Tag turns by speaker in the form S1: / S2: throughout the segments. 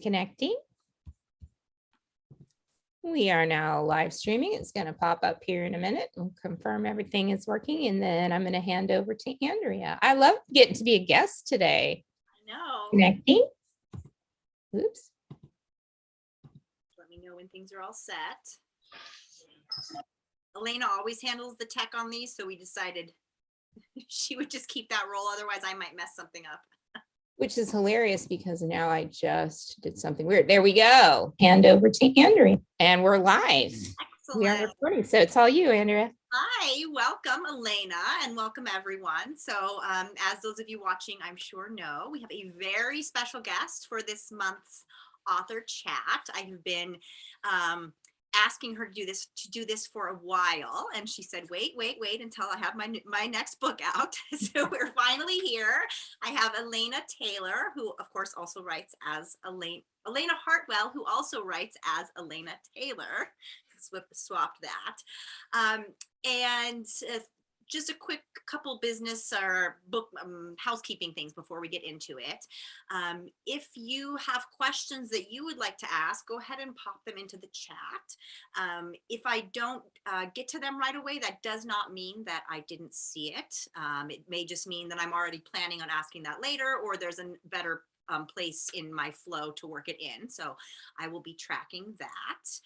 S1: connecting. We are now live streaming. It's going to pop up here in a minute and confirm everything is working. And then I'm going to hand over to Andrea. I love getting to be a guest today.
S2: I know.
S1: Connecting. Oops.
S2: Let me know when things are all set. Elena always handles the tech on these, so we decided she would just keep that role. Otherwise, I might mess something up.
S1: Which is hilarious because now I just did something weird. There we go. Hand over to Andrea. And we're live.
S2: Excellent.
S1: We are recording. So it's all you, Andrea.
S2: Hi, welcome Elena, and welcome everyone. So as those of you watching, I'm sure know, we have a very special guest for this month's author chat. I have been asking her to do this for a while, and she said wait until I have my next book out. So we're finally here. I have Elena Taylor, who of course also writes as Elena Hartwell, who also writes as Elena Taylor. Swapped that. And just a quick couple business or book housekeeping things before we get into it. If you have questions that you would like to ask, go ahead and pop them into the chat. If I don't get to them right away, that does not mean that I didn't see it. It may just mean that I'm already planning on asking that later, or there's a better place in my flow to work it in. So I will be tracking that.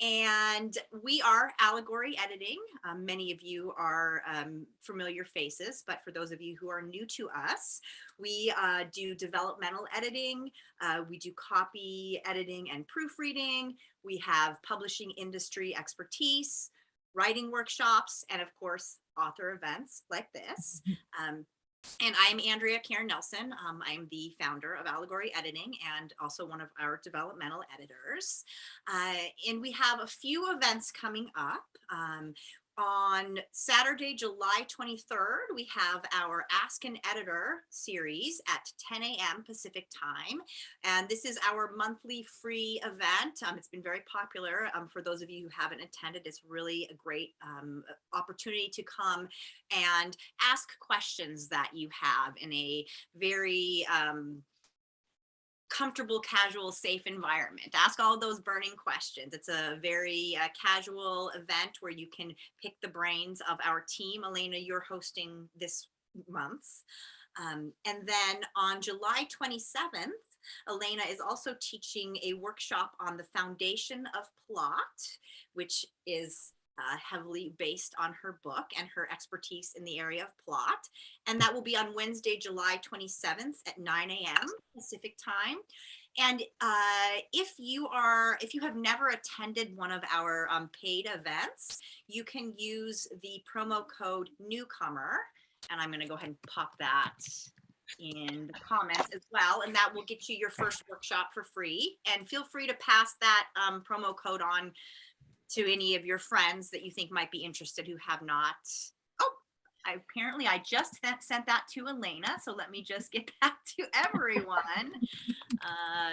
S2: And we are Allegory Editing. Many of you are familiar faces, but for those of you who are new to us, we do developmental editing, we do copy editing and proofreading, we have publishing industry expertise, writing workshops, and of course, author events like this. And I'm Andrea Karen Nelson. I'm the founder of Allegory Editing and also one of our developmental editors. And we have a few events coming up. On Saturday, July 23rd, we have our Ask an Editor series at 10 a.m. Pacific time. And this is our monthly free event. It's been very popular. For those of you who haven't attended, it's really a great opportunity to come and ask questions that you have in a very comfortable, casual, safe environment. Ask all those burning questions. It's a very casual event where you can pick the brains of our team. Elena, you're hosting this month. And then on July 27th, Elena is also teaching a workshop on the foundation of plot, which is heavily based on her book and her expertise in the area of plot. And that will be on Wednesday, July 27th at 9 a.m. Pacific time. And if you have never attended one of our paid events, you can use the promo code newcomer. And I'm going to go ahead and pop that in the comments as well. And that will get you your first workshop for free. And feel free to pass that promo code on to any of your friends that you think might be interested who have not. Oh, apparently I just sent that to Elena. So let me just get that to everyone.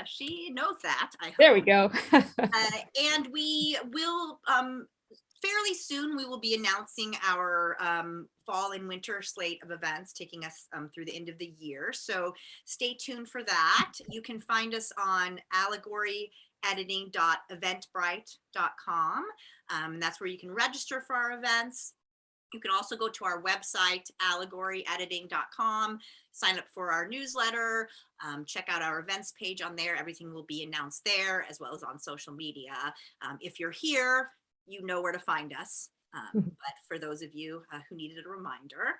S2: She knows that. I hope.
S1: There we go.
S2: And we will, fairly soon, we will be announcing our fall and winter slate of events taking us through the end of the year. So stay tuned for that. You can find us on allegoryediting.eventbrite.com. That's where you can register for our events. You can also go to our website, allegoryediting.com, sign up for our newsletter, check out our events page on there. Everything will be announced there, as well as on social media. If you're here, you know where to find us. But for those of you who needed a reminder,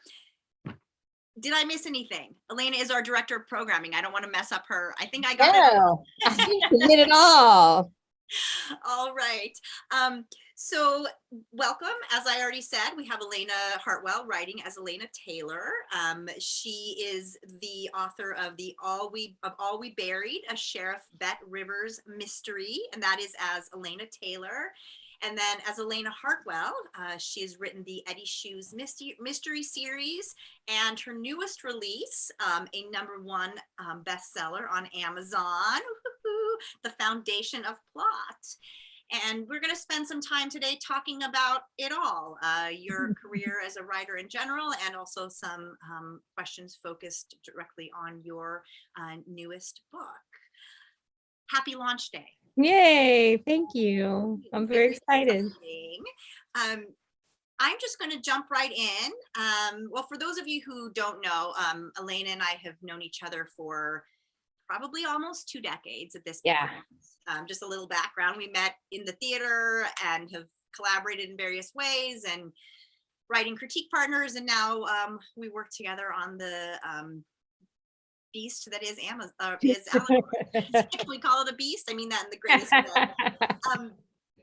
S2: did I miss anything? Elena is our director of programming. I don't want to mess up her. I think I got it.
S1: I think you did it all.
S2: All right. So welcome. As I already said, we have Elena Hartwell writing as Elena Taylor. She is the author of All We Buried, a Sheriff Bet Rivers mystery, and that is as Elena Taylor. And then as Elena Hartwell, she has written the Eddie Shoes mystery series, and her newest release, a #1 bestseller on Amazon, The Foundation of Plot. And we're going to spend some time today talking about it all, your career as a writer in general, and also some questions focused directly on your newest book. Happy launch day.
S1: Yay. Thank you. I'm very excited.
S2: I'm just going to jump right in. Well, for those of you who don't know, Elena and I have known each other for probably almost 2 decades at this point.
S1: Yeah.
S2: Just a little background. We met in the theater and have collaborated in various ways and writing critique partners. And now we work together on the beast that is Amazon. We call it a beast. I mean that in the greatest way.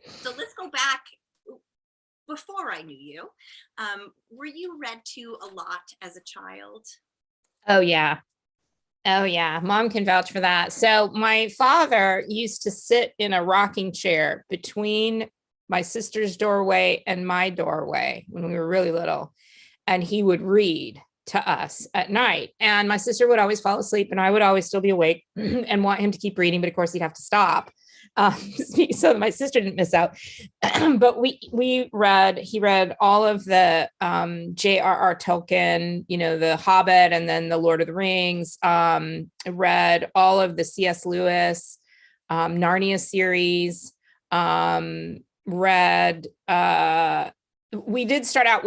S2: So let's go back. Before I knew you, were you read to a lot as a child?
S1: Oh, yeah. Oh, yeah. Mom can vouch for that. So my father used to sit in a rocking chair between my sister's doorway and my doorway when we were really little. And he would read to us at night. And my sister would always fall asleep and I would always still be awake and want him to keep reading. But of course, he'd have to stop. So that my sister didn't miss out. But he read all of the J.R.R. Tolkien, the Hobbit and then the Lord of the Rings, read all of the C.S. Lewis, Narnia series, we did start out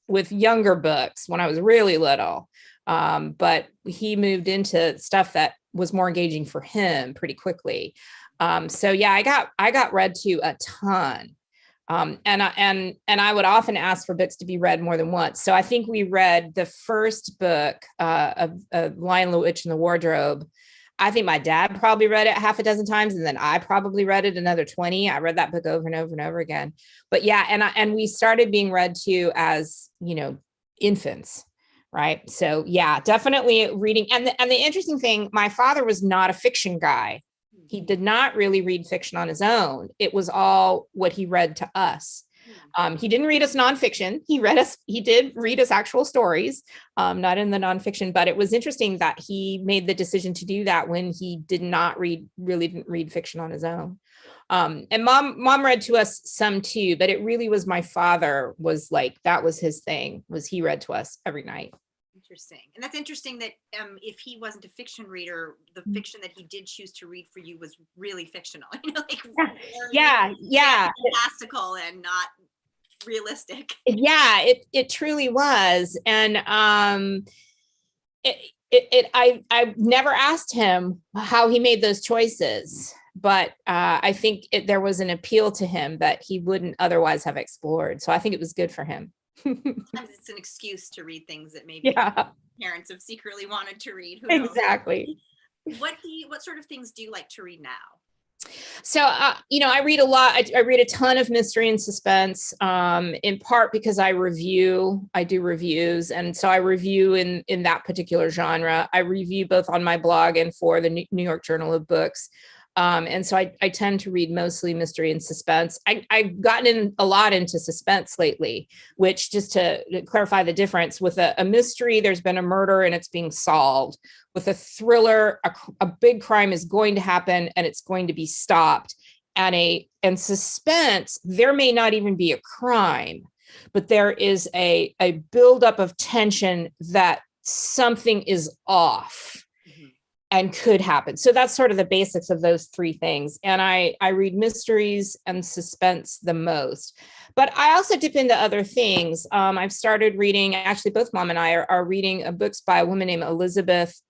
S1: with younger books when I was really little. But he moved into stuff that was more engaging for him pretty quickly. So yeah, I got read to a ton. And I would often ask for books to be read more than once. So I think we read the first book of Lion, the Witch, and the Wardrobe. I think my dad probably read it half a dozen times, and then I probably read it another 20. I read that book over and over and over again. But yeah, and we started being read to as infants. Right. So yeah, definitely reading. And the interesting thing, my father was not a fiction guy. He did not really read fiction on his own. It was all what he read to us. He didn't read us nonfiction. He did read us actual stories, not in the nonfiction, but it was interesting that he made the decision to do that when he really didn't read fiction on his own. And mom read to us some too, but it really was my father that was his thing, was he read to us every night.
S2: Interesting. And that's interesting that if he wasn't a fiction reader, the fiction that he did choose to read for you was really fictional,
S1: yeah,
S2: fantastical and not realistic.
S1: Yeah, it truly was. And I never asked him how he made those choices, but I think there was an appeal to him that he wouldn't otherwise have explored. So I think it was good for him.
S2: Sometimes it's an excuse to read things that maybe parents have secretly wanted to read. Who knows?
S1: Exactly.
S2: What sort of things do you like to read now?
S1: So, I read a lot. I read a ton of mystery and suspense, in part because I do reviews. And so I review in that particular genre. I review both on my blog and for the New York Journal of Books. And so I tend to read mostly mystery and suspense. I've gotten in a lot into suspense lately, which, just to clarify the difference, with a mystery, there's been a murder and it's being solved. With a thriller, a big crime is going to happen and it's going to be stopped. And suspense, there may not even be a crime, but there is a buildup of tension that something is off and could happen. So that's sort of the basics of those three things. And I read mysteries and suspense the most, but I also dip into other things. I've started reading, actually both Mom and I are reading books by a woman named Elizabeth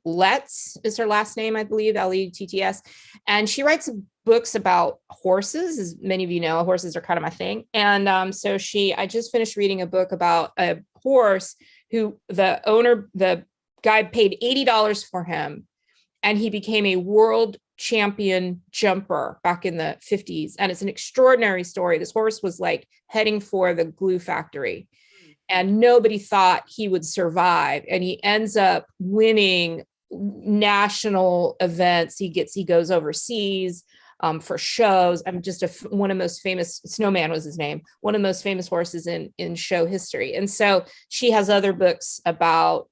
S1: Letts is her last name, I believe, Letts. And she writes books about horses. As many of you know, horses are kind of my thing. And I just finished reading a book about a horse who the guy paid $80 for him, and he became a world champion jumper back in the 50s. And it's an extraordinary story. This horse was heading for the glue factory, and nobody thought he would survive. And he ends up winning national events. He goes overseas for shows. I'm just one of the most famous, Snowman was his name, one of the most famous horses in show history. And so she has other books about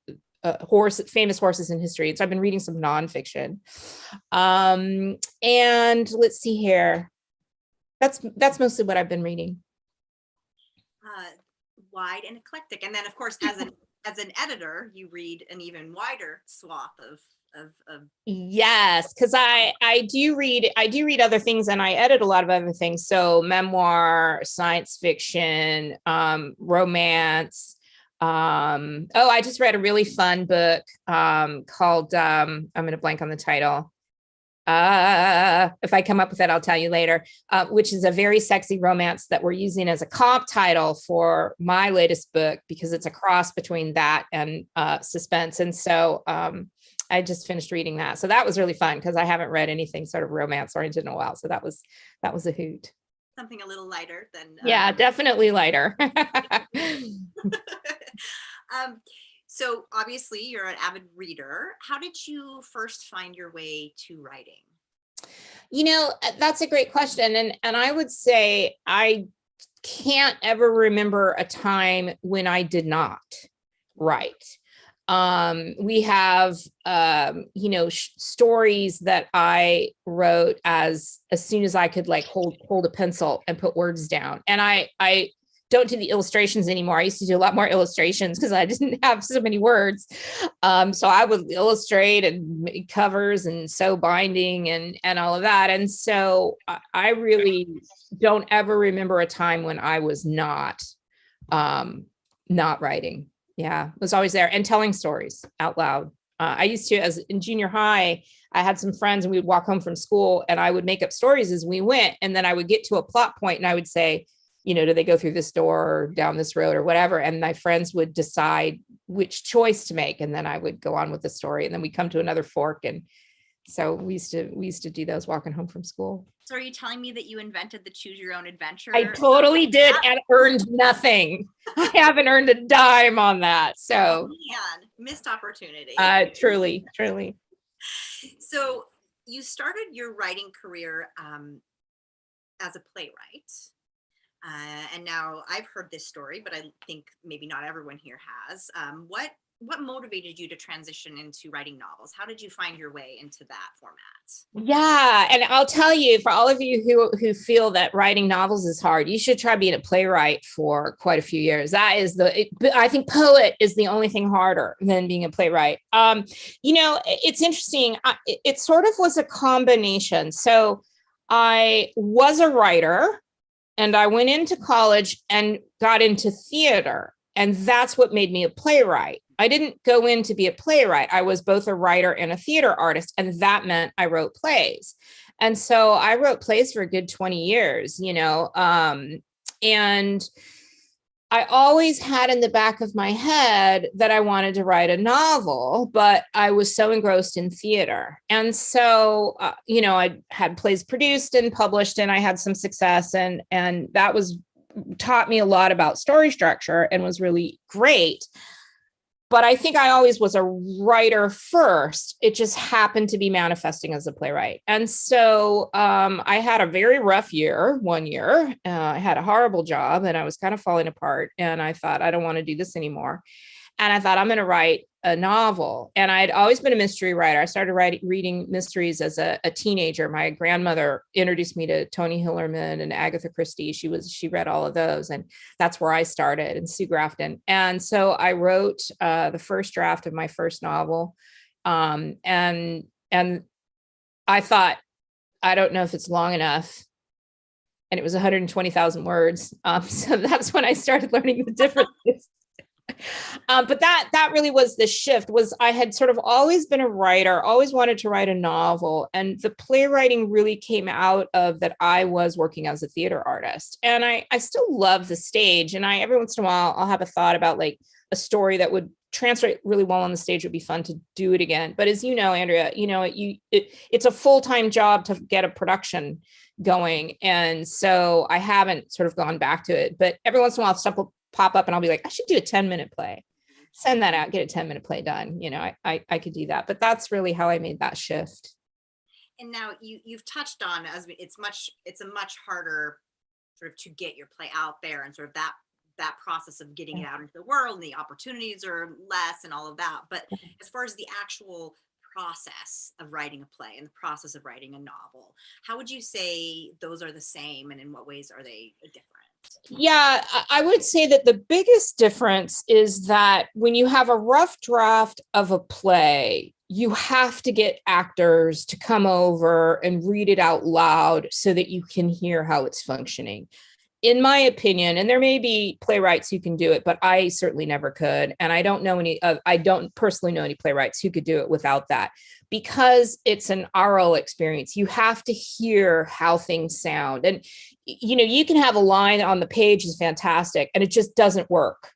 S1: famous horses in history. And so I've been reading some nonfiction. And let's see here. That's mostly what I've been reading.
S2: Wide and eclectic. And then of course, as an editor, you read an even wider swath of of
S1: Yes, because I do read other things, and I edit a lot of other things. So memoir, science fiction, romance. Oh, I just read a really fun book called I'm going to blank on the title. If I come up with it, I'll tell you later, which is a very sexy romance that we're using as a comp title for my latest book, because it's a cross between that and suspense. And so I just finished reading that. So that was really fun, because I haven't read anything sort of romance oriented in a while. So that was a hoot.
S2: something a little lighter than
S1: Yeah, definitely lighter.
S2: So obviously you're an avid reader. How did you first find your way to writing?
S1: That's a great question. And I would say I can't ever remember a time when I did not write. We have stories that I wrote as soon as I could like hold a pencil and put words down. And I don't do the illustrations anymore. I used to do a lot more illustrations because I didn't have so many words. So I would illustrate and make covers and sew binding and all of that. And so I really don't ever remember a time when I was not writing. Yeah, it was always there, and telling stories out loud. I used to, as in junior high, I had some friends, and we would walk home from school, and I would make up stories as we went. And then I would get to a plot point, and I would say, do they go through this door or down this road or whatever? And my friends would decide which choice to make. And then I would go on with the story, and then we come to another fork. And so we used to do those walking home from school.
S2: So are you telling me that you invented the choose your own adventure?
S1: I totally did, and earned nothing. I haven't earned a dime on that. So
S2: man, missed opportunity.
S1: Truly.
S2: So you started your writing career as a playwright. And now I've heard this story, but I think maybe not everyone here has. What motivated you to transition into writing novels? How did you find your way into that format?
S1: Yeah, and I'll tell you, for all of you who feel that writing novels is hard, you should try being a playwright for quite a few years. That is I think poet is the only thing harder than being a playwright. It's interesting. It sort of was a combination. So I was a writer, and I went into college and got into theater. And that's what made me a playwright. I didn't go in to be a playwright. I was both a writer and a theater artist. And that meant I wrote plays. And so I wrote plays for a good 20 years, and I always had in the back of my head that I wanted to write a novel, but I was so engrossed in theater. And so, I had plays produced and published, and I had some success, and that taught me a lot about story structure and was really great. But I think I always was a writer first. It just happened to be manifesting as a playwright. And so I had a very rough year, 1 year. I had a horrible job, and I was kind of falling apart. And I thought, I don't want to do this anymore. And I thought, I'm going to write a novel. And I'd always been a mystery writer. I started reading mysteries as a teenager. My grandmother introduced me to Tony Hillerman and Agatha Christie. She read all of those, and that's where I started, and Sue Grafton. And so I wrote the first draft of my first novel. And I thought, I don't know if it's long enough. And it was 120,000 words. So that's when I started learning the differences. But that really was the shift. Was I had sort of always been a writer, always wanted to write a novel, and the playwriting really came out of that. I was working as a theater artist, and I still love the stage, and I every once in a while I'll have a thought about like a story that would translate really well on the stage. Would be fun to do it again. But as you know, Andrea, it's a full-time job to get a production going, and so I haven't sort of gone back to it. But every once in a while stuff will pop up, and I'll be like, I should do a 10-minute play, send that out, get a 10-minute play done. I could do that. But that's really how I made that shift.
S2: And now you've touched on, as it's a much harder sort of to get your play out there, and sort of that process of getting it out into the world, and the opportunities are less and all of that. But as far as the actual process of writing a play and the process of writing a novel, how would you say those are the same, and in what ways are they different?
S1: Yeah, I would say that the biggest difference is that when you have a rough draft of a play, you have to get actors to come over and read it out loud so that you can hear how it's functioning. In my opinion, and there may be playwrights who can do it, but I certainly never could. And I don't personally know any playwrights who could do it without that, because it's an oral experience. You have to hear how things sound. And, you can have a line on the page is fantastic and it just doesn't work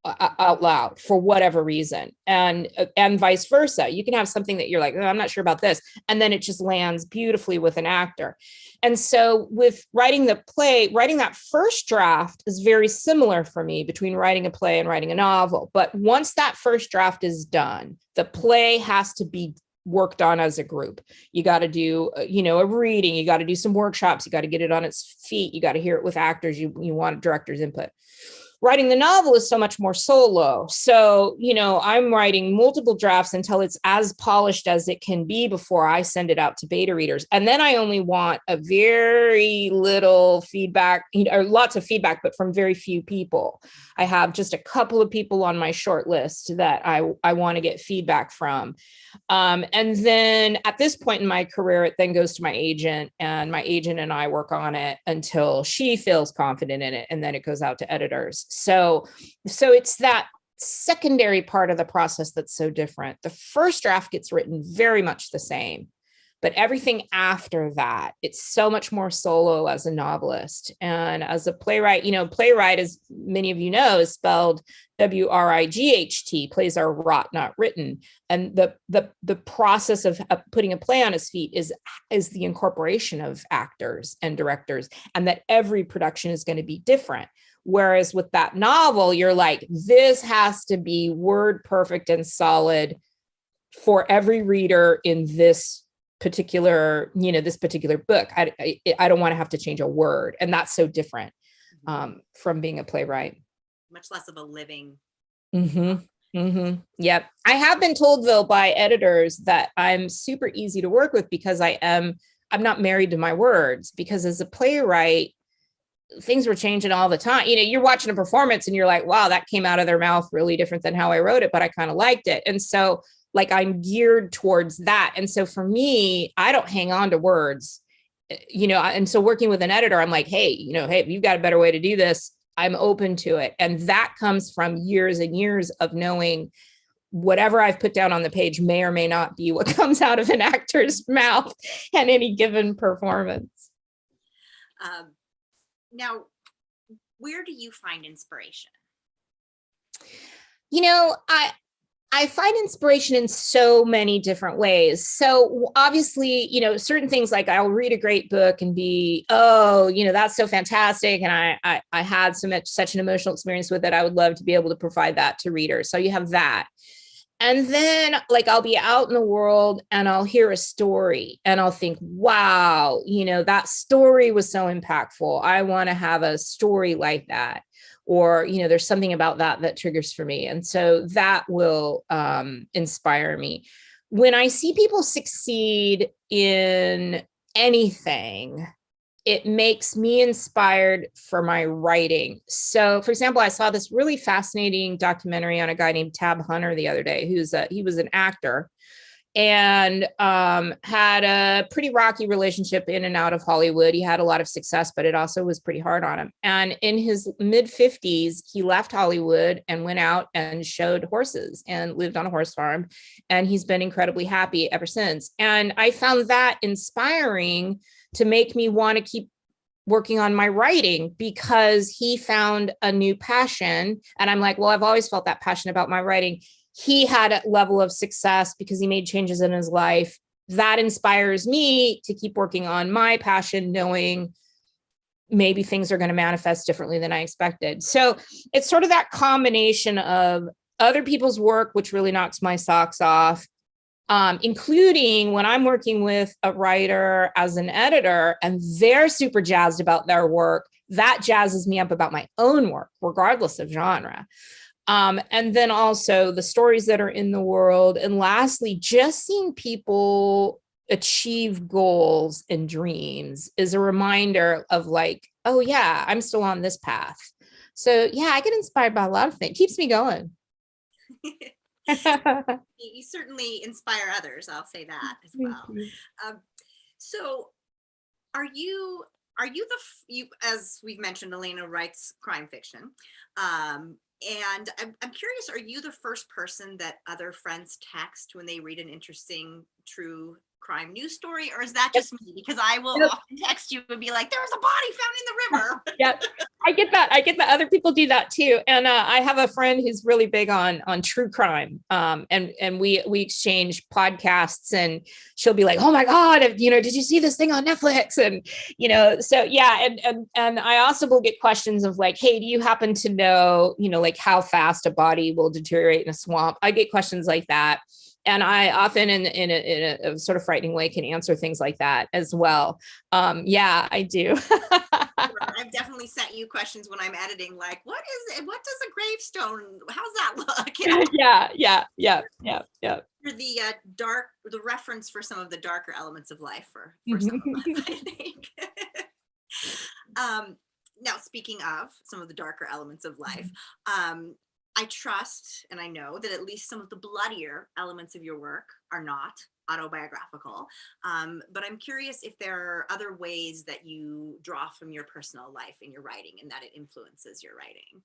S1: out loud for whatever reason, and vice versa. You can have something that you're like, oh, I'm not sure about this, and then it just lands beautifully with an actor. And so with writing the play, writing that first draft is very similar for me between writing a play and writing a novel. But once that first draft is done, the play has to be worked on as a group. You got to do, a reading, you got to do some workshops, you got to get it on its feet, you got to hear it with actors, you want director's input. Writing the novel is so much more solo. So, I'm writing multiple drafts until it's as polished as it can be before I send it out to beta readers. And then I only want a very little feedback, or lots of feedback, but from very few people. I have just a couple of people on my short list that I want to get feedback from. And then at this point in my career, it then goes to my agent, and my agent and I work on it until she feels confident in it. And then it goes out to editors. So it's that secondary part of the process that's so different. The first draft gets written very much the same, but everything after that, it's so much more solo as a novelist. And as a playwright, playwright, as many of you know, is spelled WRIGHT. Plays are wrought, not written. And the process of putting a play on its feet is the incorporation of actors and directors, and that every production is going to be different. Whereas with that novel, you're like, this has to be word perfect and solid for every reader in this particular book. I don't want to have to change a word. And that's so different from being a playwright.
S2: Much less of a living.
S1: Mm-hmm. Mm-hmm. Yep. I have been told, though, by editors that I'm super easy to work with because I'm not married to my words, because as a playwright, things were changing all the time. You're watching a performance and you're like, wow, that came out of their mouth really different than how I wrote it, but I kind of liked it. And so I'm geared towards that. And so for me, I don't hang on to words, and so working with an editor, I'm like, hey, if you've got a better way to do this, I'm open to it. And that comes from years and years of knowing whatever I've put down on the page may or may not be what comes out of an actor's mouth in any given performance.
S2: Now, where do you find inspiration?
S1: I find inspiration in so many different ways. So obviously, certain things, like I'll read a great book and be, oh, that's so fantastic. And I had such an emotional experience with it. I would love to be able to provide that to readers. So you have that. And then I'll be out in the world and I'll hear a story and I'll think, wow, that story was so impactful. I want to have a story like that. Or, there's something about that triggers for me. And so that will inspire me. When I see people succeed in anything, it makes me inspired for my writing. So, for example, I saw this really fascinating documentary on a guy named Tab Hunter the other day, he was an actor and had a pretty rocky relationship in and out of Hollywood. He had a lot of success, but it also was pretty hard on him. And in his mid-50s, he left Hollywood and went out and showed horses and lived on a horse farm. And he's been incredibly happy ever since. And I found that inspiring to make me want to keep working on my writing, because he found a new passion. And I'm like, well, I've always felt that passion about my writing. He had a level of success because he made changes in his life. That inspires me to keep working on my passion, knowing maybe things are going to manifest differently than I expected. So it's sort of that combination of other people's work, which really knocks my socks off, including when I'm working with a writer as an editor and they're super jazzed about their work, that jazzes me up about my own work, regardless of genre. And then also the stories that are in the world. And lastly, just seeing people achieve goals and dreams is a reminder of oh yeah, I'm still on this path. So yeah, I get inspired by a lot of things. It keeps me going.
S2: You certainly inspire others. I'll say that as
S1: Thank
S2: well.
S1: you.
S2: So are you you, as we've mentioned, Elena writes crime fiction. And I'm curious, are you the first person that other friends text when they read an interesting true crime news story, or is that just me? Because I will
S1: Yep.
S2: often text you and be like, there was a body found in the river.
S1: Yeah, I get that. I get that other people do that too. And I have a friend who's really big on true crime. And we exchange podcasts, and she'll be like, "Oh my God, did you see this thing on Netflix?" And so yeah. And I also will get questions of like, "Hey, do you happen to know, like how fast a body will deteriorate in a swamp?" I get questions like that. And I often, in a sort of frightening way, can answer things like that as well. Yeah, I do.
S2: I've definitely sent you questions when I'm editing, like, what is it? What does a gravestone? How's that look?
S1: Yeah.
S2: For the reference for some of the darker elements of life for some of us, I think. Now, speaking of some of the darker elements of life, I trust and I know that at least some of the bloodier elements of your work are not autobiographical. But I'm curious if there are other ways that you draw from your personal life in your writing and that it influences your writing.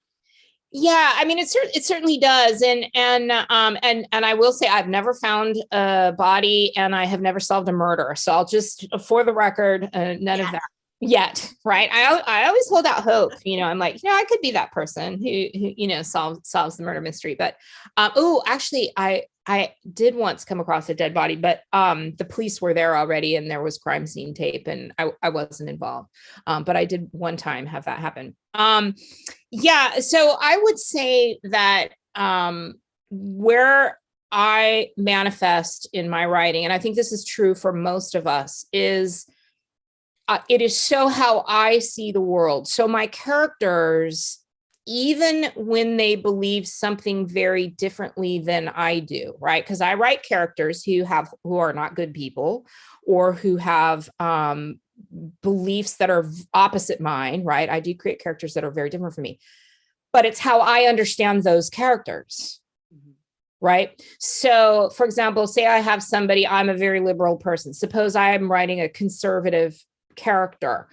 S1: Yeah, I mean, it certainly does, and I will say I've never found a body, and I have never solved a murder. So I'll just, for the record, none of that yet, right? I always hold out hope. I'm like, I could be that person who solves the murder mystery. But actually, I did once come across a dead body, but the police were there already, and there was crime scene tape, and I wasn't involved. But I did one time have that happen. Yeah, so I would say that where I manifest in my writing, and I think this is true for most of us, is it is so how I see the world. So my characters, even when they believe something very differently than I do, right? Because I write characters who are not good people, or who have beliefs that are opposite mine, right? I do create characters that are very different from me, but it's how I understand those characters. Right. So, for example, say I have somebody, I'm a very liberal person. Suppose I'm writing a conservative character.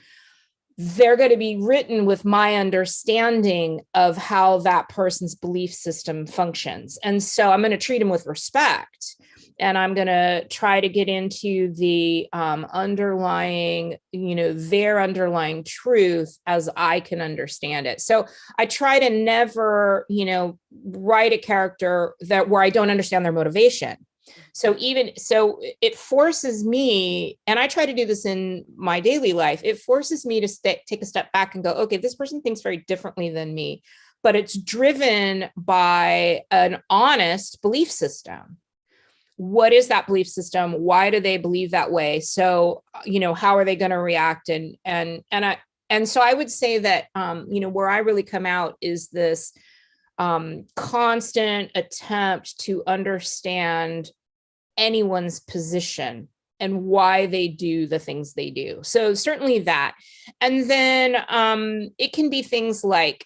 S1: They're going to be written with my understanding of how that person's belief system functions. And so I'm going to treat them with respect. And I'm going to try to get into the underlying, their underlying truth as I can understand it. So I try to never, write a character where I don't understand their motivation. So it forces me, and I try to do this in my daily life, it forces me to take a step back and go, okay, this person thinks very differently than me, but it's driven by an honest belief system. What is that belief system? Why do they believe that way? So, how are they going to react? And so I would say that, where I really come out is this constant attempt to understand anyone's position and why they do the things they do. So certainly that. And then it can be things like,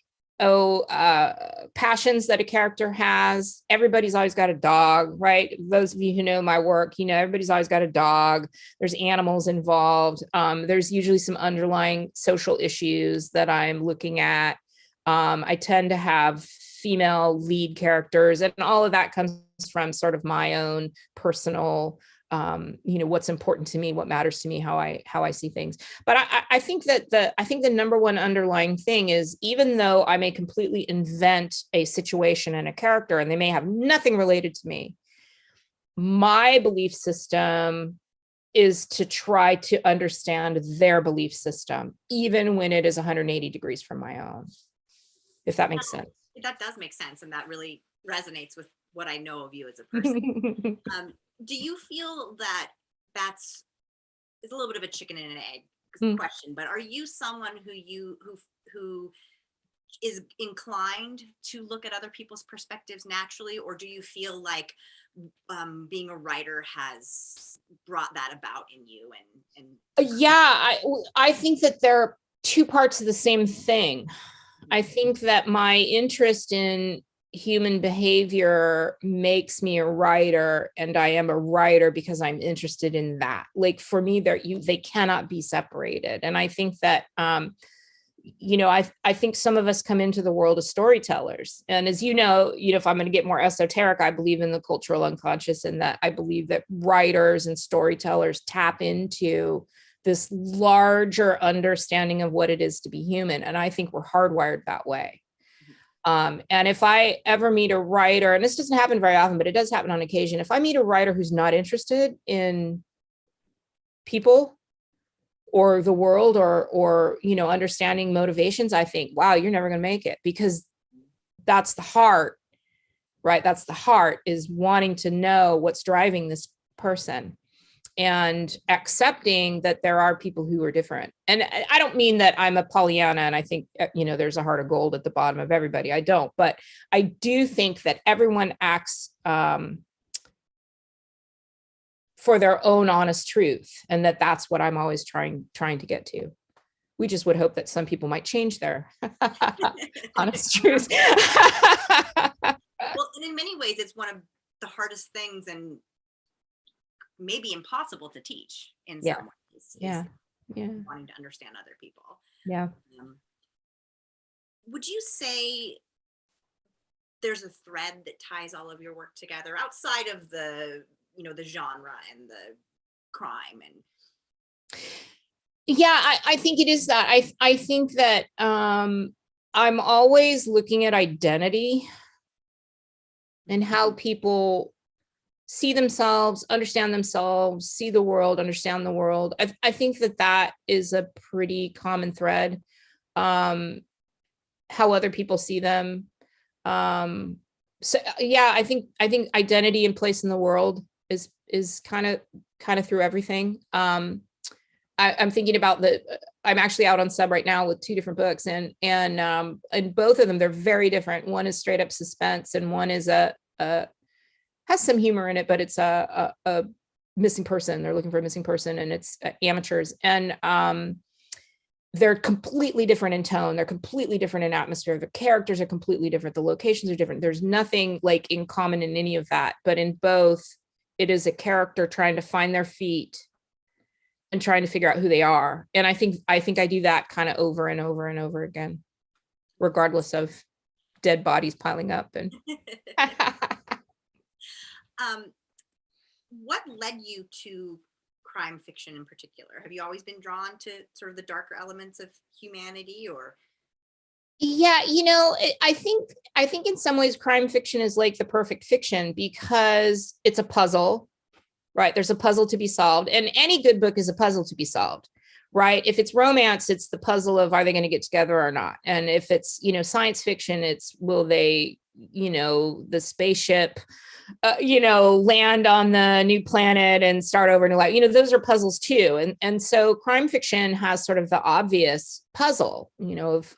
S1: passions that a character has. Everybody's always got a dog, right? Those of you who know my work, everybody's always got a dog. There's animals involved. There's usually some underlying social issues that I'm looking at. I tend to have female lead characters, and all of that comes from sort of my own personal what's important to me, what matters to me, how I see things. But I think that the number one underlying thing is, even though I may completely invent a situation and a character, and they may have nothing related to me, my belief system is to try to understand their belief system, even when it is 180 degrees from my own, if that makes sense.
S2: That does make sense. And that really resonates with what I know of you as a person. Do you feel that it's a little bit of a chicken and an egg question, but are you someone who is inclined to look at other people's perspectives naturally, or do you feel like being a writer has brought that about in you?
S1: Yeah, I think that there are two parts of the same thing. I think that my interest in human behavior makes me a writer, and I am a writer because I'm interested in that. Like for me, they cannot be separated. And I think that I think some of us come into the world as storytellers. And as if I'm going to get more esoteric, I believe in the cultural unconscious, and that I believe that writers and storytellers tap into this larger understanding of what it is to be human. And I think we're hardwired that way. And if I ever meet a writer, and this doesn't happen very often, but it does happen on occasion, if I meet a writer who's not interested in people or the world or understanding motivations, I think, wow, you're never going to make it, because that's the heart, right? That's the heart, is wanting to know what's driving this person and accepting that there are people who are different. And I don't mean that I'm a Pollyanna and I think, there's a heart of gold at the bottom of everybody. I don't, but I do think that everyone acts for their own honest truth, and that's what I'm always trying to get to. We just would hope that some people might change their honest truth.
S2: Well, and in many ways, it's one of the hardest things and maybe impossible to teach in some ways.
S1: Yeah.
S2: Wanting to understand other people.
S1: Yeah.
S2: Would you say there's a thread that ties all of your work together outside of the genre and the crime? And
S1: I think it is that. I think that I'm always looking at identity and how people see themselves, understand themselves, see the world, understand the world. I think that is a pretty common thread. How other people see them. I think identity and place in the world is kind of through everything. I'm thinking about I'm actually out on sub right now with 2 different books, and both of them, they're very different. One is straight up suspense, and one is has some humor in it, but it's a missing person. They're looking for a missing person, and it's amateurs. And they're completely different in tone. They're completely different in atmosphere. The characters are completely different. The locations are different. There's nothing like in common in any of that. But in both, it is a character trying to find their feet and trying to figure out who they are. And I think I do that kind of over and over and over again, regardless of dead bodies piling up. And
S2: what led you to crime fiction in particular? Have you always been drawn to sort of the darker elements of humanity, or?
S1: Yeah, I think in some ways crime fiction is like the perfect fiction because it's a puzzle, right? There's a puzzle to be solved, and any good book is a puzzle to be solved, right? If it's romance, it's the puzzle of, are they going to get together or not? And if it's, science fiction, it's, will they, the spaceship land on the new planet and start over new life. Those are puzzles too. And so crime fiction has sort of the obvious puzzle,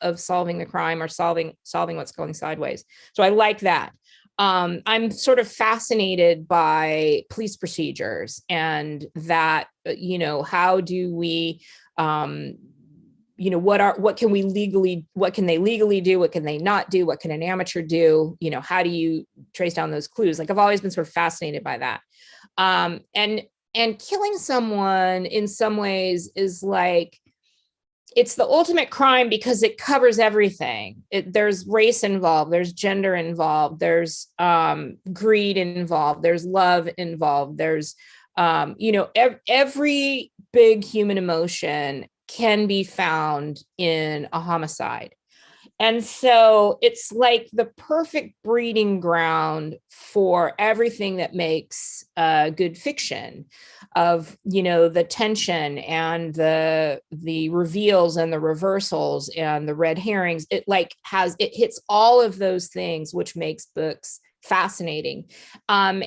S1: of solving the crime or solving what's going sideways. So I like that. I'm sort of fascinated by police procedures and that, how do we, what can they legally do? What can they not do? What can an amateur do? How do you trace down those clues? Like I've always been sort of fascinated by that. And killing someone in some ways is like, it's the ultimate crime because it covers everything. There's race involved, there's gender involved, there's greed involved, there's love involved, there's every big human emotion can be found in a homicide. And so it's like the perfect breeding ground for everything that makes good fiction, of, the tension and the reveals and the reversals and the red herrings. It hits all of those things, which makes books fascinating. And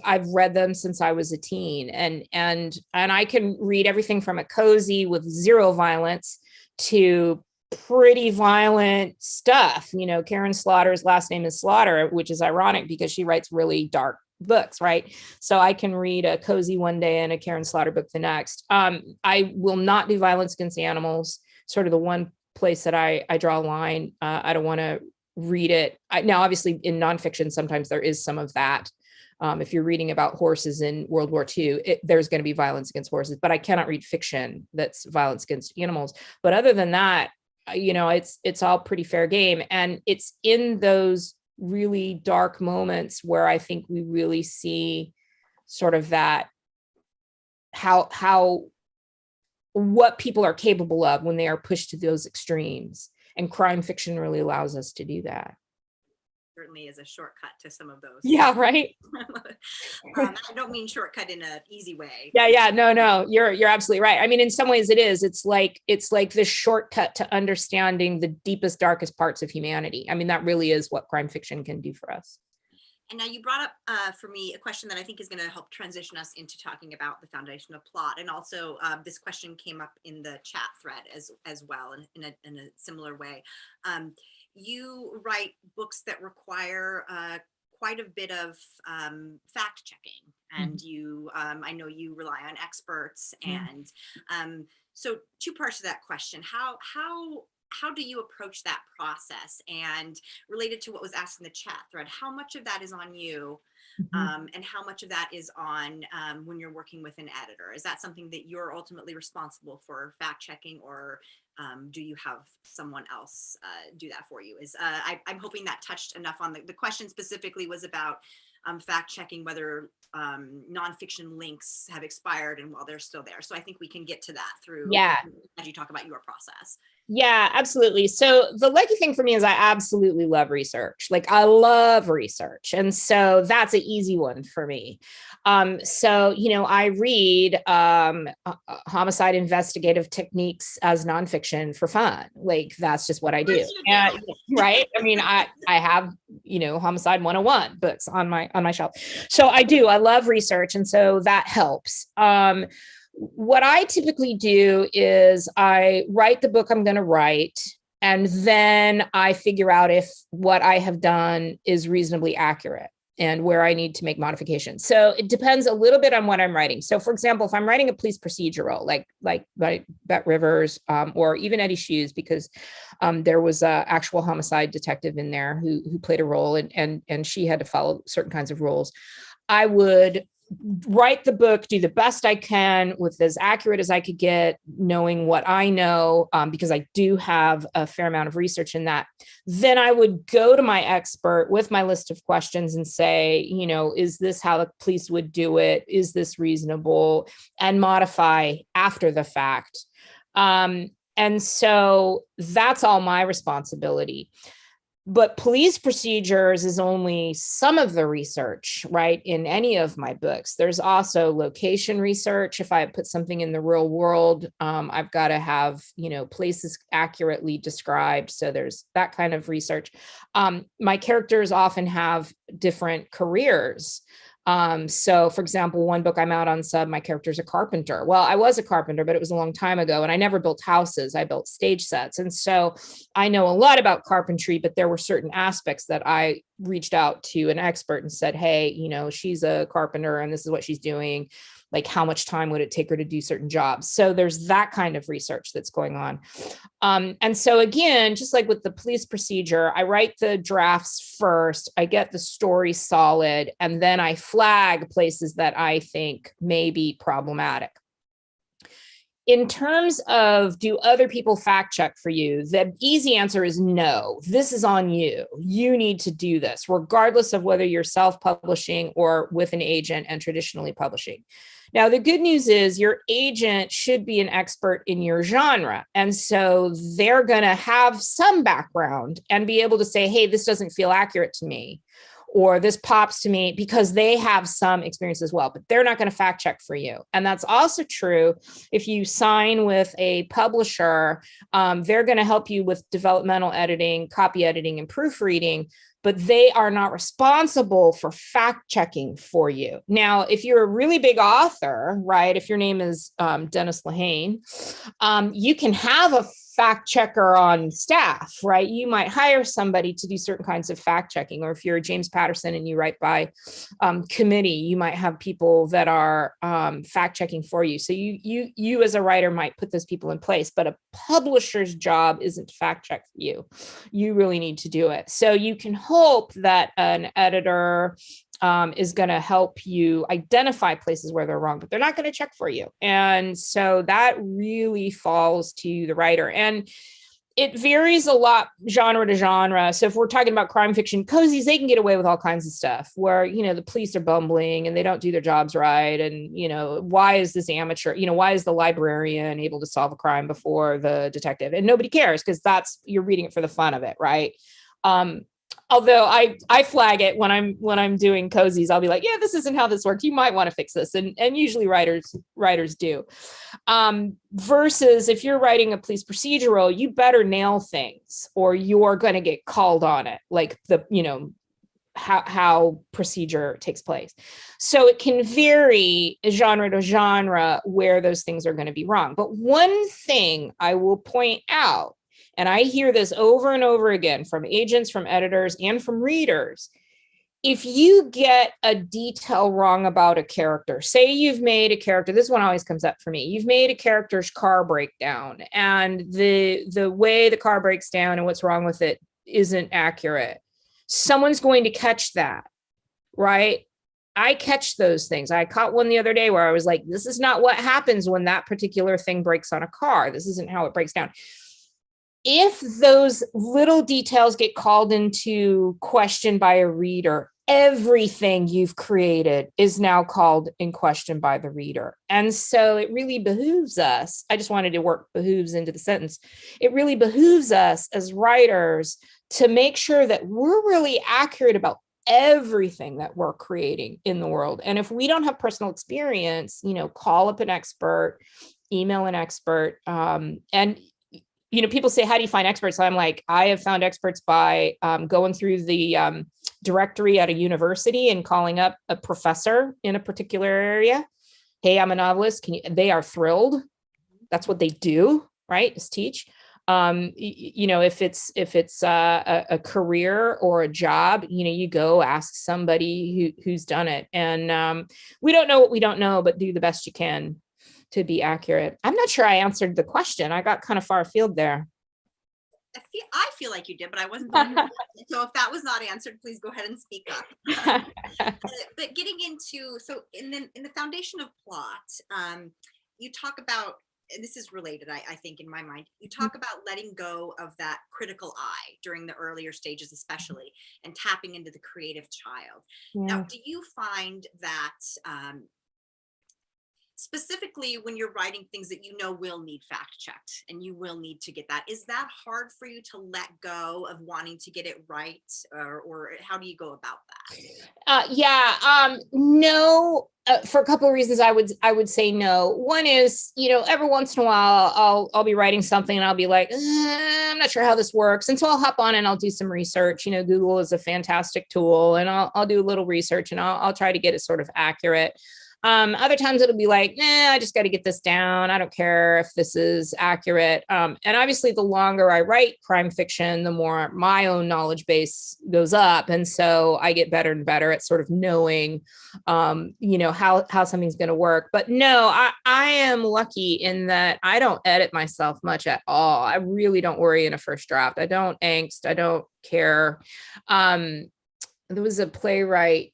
S1: I've read them since I was a teen, and I can read everything from a cozy with zero violence to pretty violent stuff. Karen Slaughter's last name is Slaughter, which is ironic because she writes really dark books, right? So I can read a cozy one day and a Karen Slaughter book the next. I will not do violence against animals, sort of the one place that I draw a line. I don't want to read it. Now, obviously, in nonfiction, sometimes there is some of that. If you're reading about horses in World War II, there's going to be violence against horses, but I cannot read fiction that's violence against animals. But other than that, it's all pretty fair game. And it's in those really dark moments where I think we really see sort of that, how what people are capable of when they are pushed to those extremes. And crime fiction really allows us to do that.
S2: Certainly is a shortcut to some of those.
S1: Yeah, right.
S2: I don't mean shortcut in an easy way.
S1: Yeah. No, you're absolutely right. I mean, in some ways it is. It's like this shortcut to understanding the deepest, darkest parts of humanity. I mean, that really is what crime fiction can do for us.
S2: And now you brought up for me a question that I think is going to help transition us into talking about the foundation of plot. And also this question came up in the chat thread as well in a similar way. You write books that require quite a bit of fact checking, and you I know you rely on experts, and so two parts to that question. How do you approach that process? And related to what was asked in the chat thread, how much of that is on you, and how much of that is on when you're working with an editor? Is that something that you're ultimately responsible for fact checking, or do you have someone else do that for you? I'm hoping that touched enough on the question. Specifically was about fact checking whether nonfiction links have expired and while they're still there. So I think we can get to that through as you talk about your process.
S1: Yeah, absolutely. So the lucky thing for me is I absolutely love research. Like, I love research. And so that's an easy one for me. So, I read homicide investigative techniques as nonfiction for fun. Like, that's just what I do. And, right. I mean, I have, Homicide 101 books on my shelf. So I love research. And so that helps. What I typically do is I write the book I'm going to write, and then I figure out if what I have done is reasonably accurate and where I need to make modifications. So it depends a little bit on what I'm writing. So for example, if I'm writing a police procedural, like Bet Rivers, or even Eddie Shoes, because there was an actual homicide detective in there who played a role, and she had to follow certain kinds of rules, I would write the book, do the best I can with as accurate as I could get, knowing what I know, because I do have a fair amount of research in that. Then I would go to my expert with my list of questions and say, is this how the police would do it? Is this reasonable? And modify after the fact. And so that's all my responsibility. But police procedures is only some of the research, right? In any of my books, there's also location research. If I put something in the real world, I've got to have, places accurately described. So there's that kind of research. My characters often have different careers. So for example, one book I'm out on sub, my character's a carpenter. Well, I was a carpenter, but it was a long time ago, and I never built houses. I built stage sets. And so I know a lot about carpentry, but there were certain aspects that I reached out to an expert and said, hey, she's a carpenter and this is what she's doing. Like, how much time would it take her to do certain jobs? So there's that kind of research that's going on. And so again, just like with the police procedure, I write the drafts first, I get the story solid, and then I flag places that I think may be problematic. In terms of, do other people fact check for you? The easy answer is no. This is on you. You need to do this, regardless of whether you're self-publishing or with an agent and traditionally publishing. Now, the good news is your agent should be an expert in your genre. And so they're going to have some background and be able to say, hey, this doesn't feel accurate to me, or this pops to me, because they have some experience as well, but they're not going to fact check for you. And that's also true if you sign with a publisher. They're going to help you with developmental editing, copy editing, and proofreading, but they are not responsible for fact checking for you. Now, if you're a really big author, right, if your name is Dennis Lehane, you can have a fact checker on staff, right? You might hire somebody to do certain kinds of fact checking, or if you're James Patterson and you write by committee, you might have people that are fact checking for you. So you as a writer might put those people in place, but a publisher's job isn't to fact check for you. You really need to do it. So you can hope that an editor is going to help you identify places where they're wrong, but they're not going to check for you. And so that really falls to the writer. And it varies a lot genre to genre. So if we're talking about crime fiction cozies, they can get away with all kinds of stuff where, the police are bumbling and they don't do their jobs right. And, why is this amateur, why is the librarian able to solve a crime before the detective? And nobody cares because you're reading it for the fun of it, right? Although I flag it when I'm doing cozies, I'll be like, yeah, this isn't how this works. You might want to fix this. And usually writers do. Versus if you're writing a police procedural, you better nail things or you're going to get called on it. Like how procedure takes place. So it can vary genre to genre where those things are going to be wrong. But one thing I will point out, and I hear this over and over again from agents, from editors, and from readers. If you get a detail wrong about a character, say you've made a character, this one always comes up for me. You've made a character's car breakdown and the way the car breaks down and what's wrong with it isn't accurate. Someone's going to catch that, right? I catch those things. I caught one the other day where I was like, this is not what happens when that particular thing breaks on a car. This isn't how it breaks down. If those little details get called into question by a reader, everything you've created is now called in question by the reader. And so it really behooves us. I just wanted to work behooves into the sentence. It really behooves us as writers to make sure that we're really accurate about everything that we're creating in the world. And if we don't have personal experience, call up an expert, email an expert, and people say, how do you find experts? So I'm like, I have found experts by going through the directory at a university and calling up a professor in a particular area. Hey, I'm a novelist. They are thrilled. That's what they do, right? Is teach. If it's a career or a job, you go ask somebody who's done it. And we don't know what we don't know, but do the best you can to be accurate. I'm not sure I answered the question. I got kind of far afield there.
S2: I feel like you did, but I wasn't. So if that was not answered, please go ahead and speak up. But getting into, in the foundation of plot, you talk about, and this is related, I think, in my mind, you talk about letting go of that critical eye during the earlier stages, especially, and tapping into the creative child. Yeah. Now, do you find that, specifically when you're writing things that will need fact checked and you will need to get that, is that hard for you to let go of wanting to get it right, or how do you go about that?
S1: No, for a couple of reasons I would say no. One is, every once in a while I'll be writing something and I'll be like, I'm not sure how this works. And so I'll hop on and I'll do some research. Google is a fantastic tool, and I'll do a little research and I'll try to get it sort of accurate. Other times it'll be like, I just got to get this down. I don't care if this is accurate. And obviously the longer I write crime fiction, the more my own knowledge base goes up. And so I get better and better at sort of knowing, how something's going to work. But no, I am lucky in that I don't edit myself much at all. I really don't worry in a first draft. I don't angst. I don't care. There was a playwright,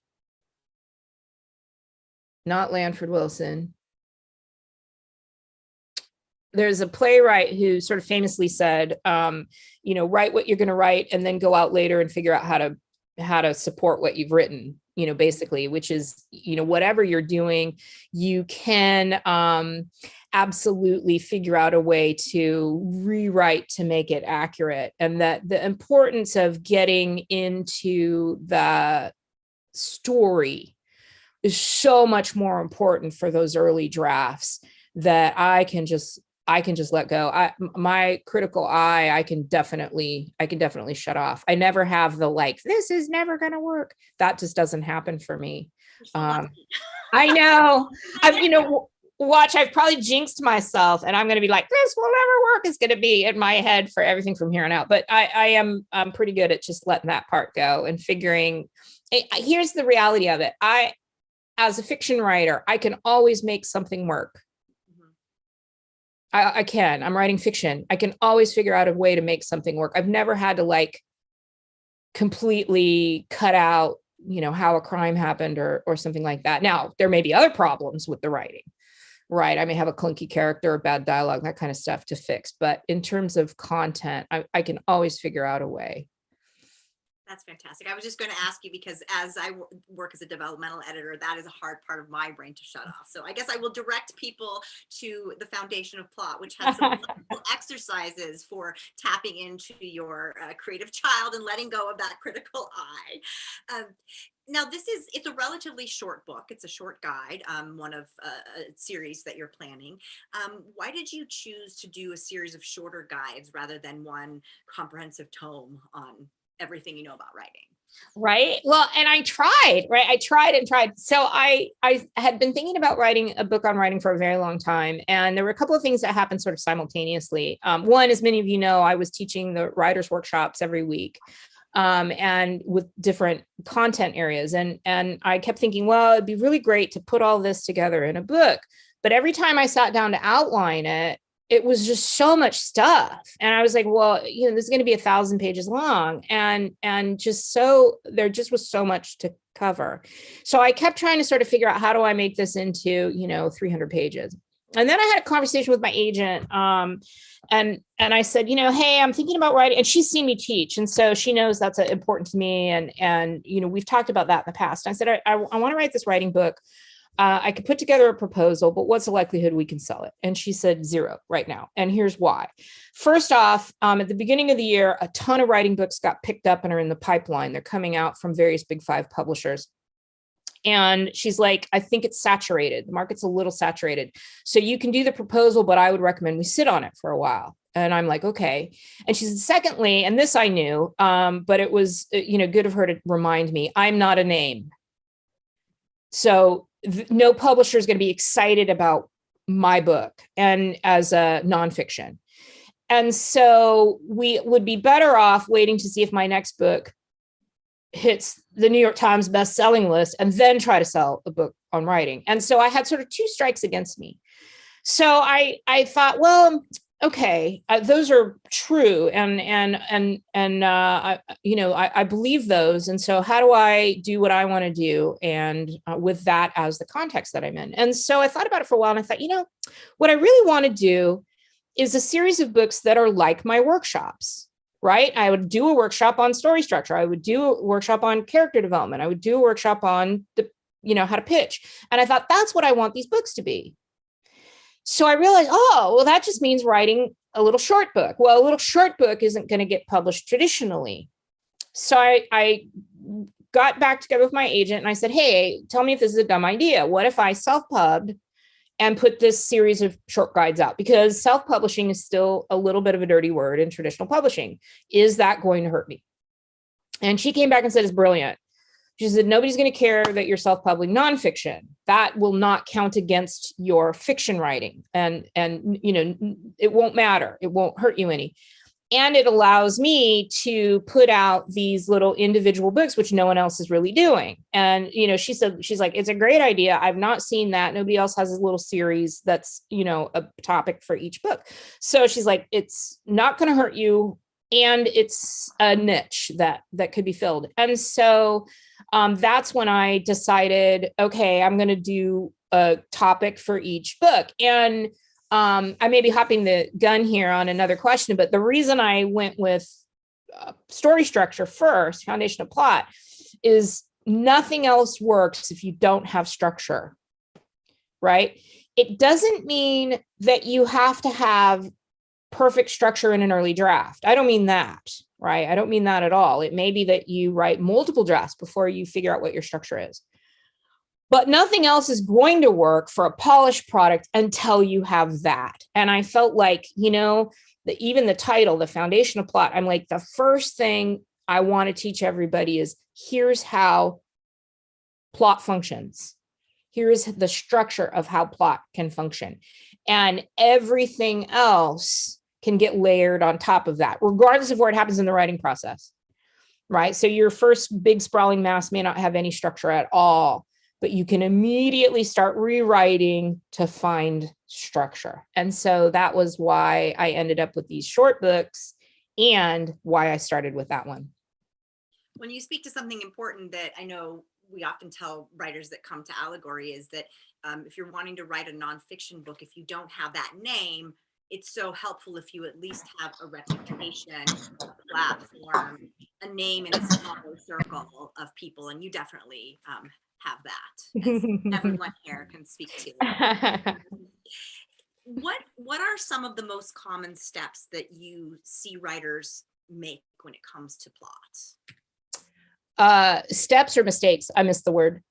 S1: not Lanford Wilson. There's a playwright who sort of famously said, write what you're going to write and then go out later and figure out how to support what you've written, basically, which is, whatever you're doing, you can absolutely figure out a way to rewrite to make it accurate. And that the importance of getting into the story is so much more important for those early drafts that I can just let go. My critical eye, I can definitely shut off. I never have the this is never going to work. That just doesn't happen for me. I know. watch, I've probably jinxed myself and I'm going to be like, this will never work. It's going to be in my head for everything from here on out. But I'm pretty good at just letting that part go and figuring. Here's the reality of it. As a fiction writer, I can always make something work. I can. I'm writing fiction. I can always figure out a way to make something work. I've never had to like completely cut out, how a crime happened or something like that. Now, there may be other problems with the writing, right? I may have a clunky character or bad dialogue, that kind of stuff to fix. But in terms of content, I can always figure out a way.
S2: That's fantastic. I was just going to ask you because as I work as a developmental editor, that is a hard part of my brain to shut off. So I guess I will direct people to the Foundation of Plot, which has some exercises for tapping into your creative child and letting go of that critical eye. Now, it's a relatively short book. It's a short guide, one of a series that you're planning. Why did you choose to do a series of shorter guides rather than one comprehensive tome on everything you know about writing?
S1: Right. Well, and I tried, right? I tried and tried. So I had been thinking about writing a book on writing for a very long time. And there were a couple of things that happened sort of simultaneously. One, as many of you know, I was teaching the writers' workshops every week. And with different content areas. And I kept thinking, well, it'd be really great to put all this together in a book. But every time I sat down to outline it, it was just so much stuff. And I was like, well, this is going to be 1,000 pages long. And there just was so much to cover. So I kept trying to sort of figure out, how do I make this into, 300 pages? And then I had a conversation with my agent. And I said, hey, I'm thinking about writing, and she's seen me teach. And so she knows that's important to me. And we've talked about that in the past. I said, I want to write this writing book. I could put together a proposal, but what's the likelihood we can sell it? And she said 0 right now. And here's why. First off, at the beginning of the year, a ton of writing books got picked up and are in the pipeline. They're coming out from various big 5 publishers. And she's like, I think it's saturated. The market's a little saturated. So you can do the proposal, but I would recommend we sit on it for a while. And I'm like, okay. And she said, secondly, and this I knew, but it was, good of her to remind me, I'm not a name. So no publisher is going to be excited about my book and as a nonfiction. And so we would be better off waiting to see if my next book hits the New York Times best-selling list and then try to sell a book on writing. And so I had sort of 2 strikes against me. So I thought, well, okay, those are true. And I believe those. And so how do I do what I want to do? And with that as the context that I'm in. And so I thought about it for a while and I thought, what I really want to do is a series of books that are like my workshops, right? I would do a workshop on story structure. I would do a workshop on character development. I would do a workshop on how to pitch. And I thought, that's what I want these books to be. So I realized, that just means writing a little short book. Well, a little short book isn't going to get published traditionally. So I got back together with my agent and I said, hey, tell me if this is a dumb idea. What if I self-pubbed and put this series of short guides out? Because self-publishing is still a little bit of a dirty word in traditional publishing. Is that going to hurt me? And she came back and said, it's brilliant. She said, nobody's going to care that you're self-publishing nonfiction. That will not count against your fiction writing. And it won't matter. It won't hurt you any. And it allows me to put out these little individual books, which no one else is really doing. And, she said, she's like, it's a great idea. I've not seen that. Nobody else has a little series that's, a topic for each book. So she's like, it's not going to hurt you. And it's a niche that could be filled. And so that's when I decided, okay, I'm going to do a topic for each book. And I may be hopping the gun here on another question, but the reason I went with story structure first, foundation of plot, is nothing else works if you don't have structure, right? It doesn't mean that you have to have perfect structure in an early draft. I don't mean that, right? I don't mean that at all. It may be that you write multiple drafts before you figure out what your structure is. But nothing else is going to work for a polished product until you have that. And I felt like, even the title, the foundation of plot, I'm like, the first thing I want to teach everybody is here's how plot functions. Here's the structure of how plot can function. And everything else can get layered on top of that, regardless of where it happens in the writing process, right? So your first big sprawling mass may not have any structure at all, but you can immediately start rewriting to find structure. And so that was why I ended up with these short books and why I started with that one.
S2: When you speak to something important that I know we often tell writers that come to Allegory is that if you're wanting to write a nonfiction book, if you don't have that name, it's so helpful if you at least have a reputation, a platform, a name in a smaller circle of people. And you definitely have that, as everyone here can speak to. What are some of the most common steps that you see writers make when it comes to plot?
S1: Steps or mistakes? I missed the word.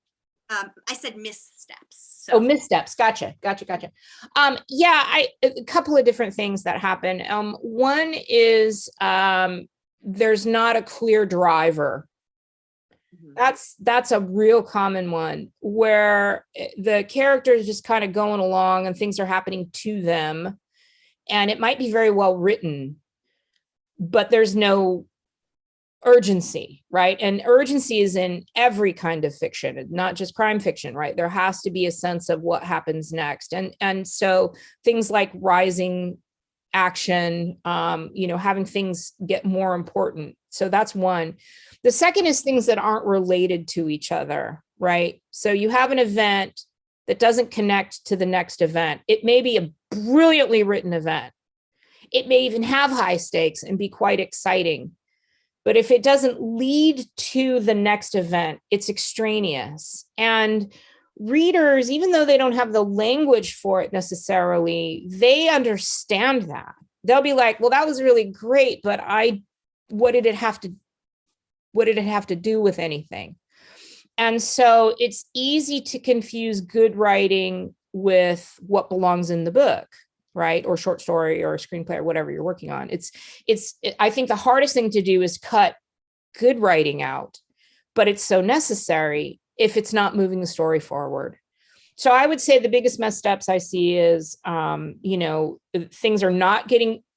S2: I said missteps.
S1: So. Oh, missteps. Gotcha. Yeah, a couple of different things that happen. One is there's not a clear driver. That's a real common one, where the character is just kind of going along and things are happening to them, and it might be very well written, but there's no urgency, right? And urgency is in every kind of fiction, not just crime fiction, right? There has to be a sense of what happens next. And so things like rising action, having things get more important. So that's one. The second is things that aren't related to each other, right? So you have an event that doesn't connect to the next event. It may be a brilliantly written event. It may even have high stakes and be quite exciting. But if it doesn't lead to the next event, it's extraneous. And readers, even though they don't have the language for it necessarily, they understand that. They'll be like, well, that was really great, but what did it have to do with anything? And so it's easy to confuse good writing with what belongs in the book, right? Or short story or screenplay or whatever you're working on. I think the hardest thing to do is cut good writing out, but it's so necessary if it's not moving the story forward. So I would say the biggest missteps I see is, things are not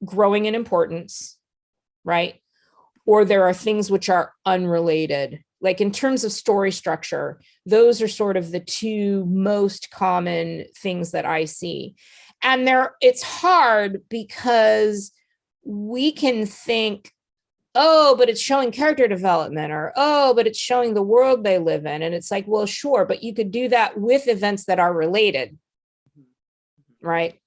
S1: growing in importance, right? Or there are things which are unrelated. Like in terms of story structure, those are sort of the two most common things that I see. And it's hard because we can think, oh, but it's showing character development, or, oh, but it's showing the world they live in. And it's like, well, sure, but you could do that with events that are related, right?